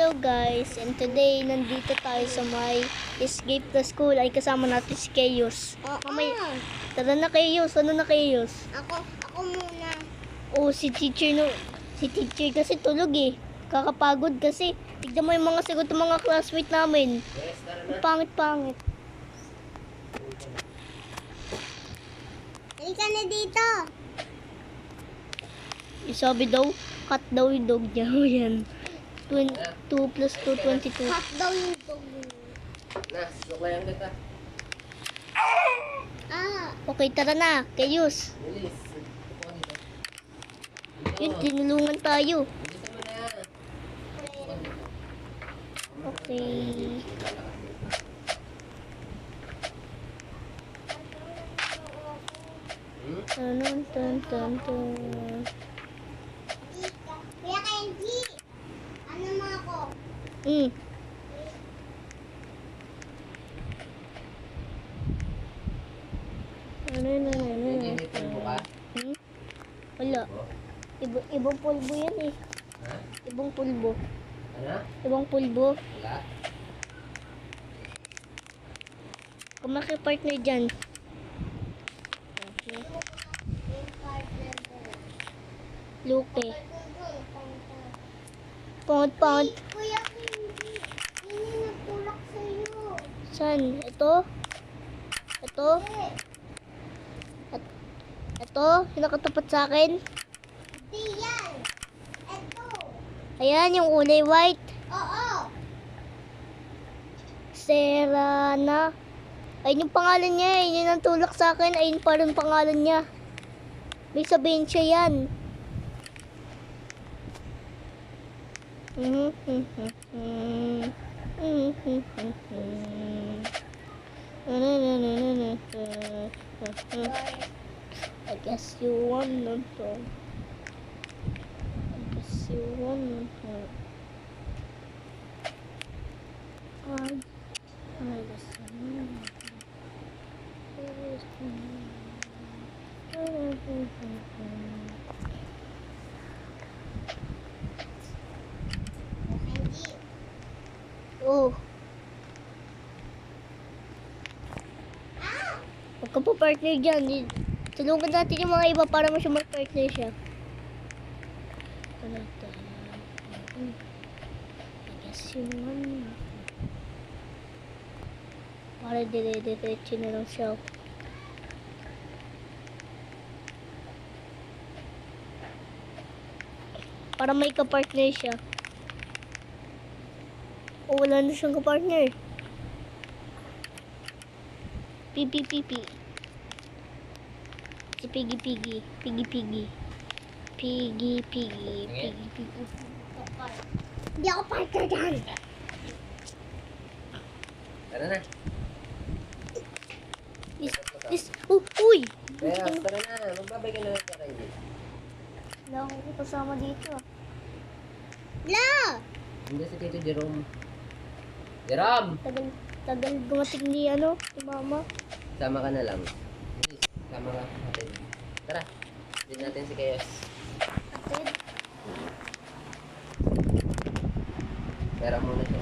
Hello guys, and today nandito tayo sa may Escape the School. Ay kasama natin si Chaos. Mamaya, tara na Chaos, ano na Chaos? Ako muna. Oh, si teacher kasi tulog eh. Kakapagod kasi. Tignan mo yung mga sagot ng mga classmate namin. Pangit-pangit. Halika na dito. Isabi daw, cut daw yung dog niya. Yan. 2 plus 2, 22. Hot daw yung dog. Na, suklayan kita. Okay, tara na. Chaos. Bilis. Upo ka dito. Yun, tinulungan tayo. Dito mo na. Upo ka dito. Okay. Tan. Kuya Kenji, ano mo ako? Hindi pulbo ka. Wala. Ibang pulbo yan eh. Ha? Ibang pulbo. Ano? Ibang pulbo. Wala. Kung makipartner dyan. Okay. Luke. Pangit. Kuya Kenji, yun yung nagtulak sa'yo. Saan? Ito? Ito? Ito? Yung nakatapat sa akin? Di yan. Eto. Ayan, yung kulay white. Oo. Serana. Ayun yung pangalan niya eh. Yun ang tulak sa akin. Ayun pa rin pangalan niya. May sabihin siya yan. I guess you wanna know. I guess you wanna know. I guess you Kenji. Oh. Huwag ka pa partner dyan. Tulungan natin yung mga iba para mas mag-partner siya. I guess you wanna. Para dire-diretso na lang siya. Para may ka-partner siya. O wala na siyang ka-partner. Pipi. Si Piggy. Hindi ako partner dyan. Tara na. Uy! Kaya, tara na. Magbabay ka na lang sa kayo. Wala akong kasama dito ah. La! Hindi si Tito Jerome. Jerome! Tagal gumating ni mama. Sama ka na lang. Bilis. Sama ka. Natin. Tara. Din natin si Chaos. Atid. Pera muna siya.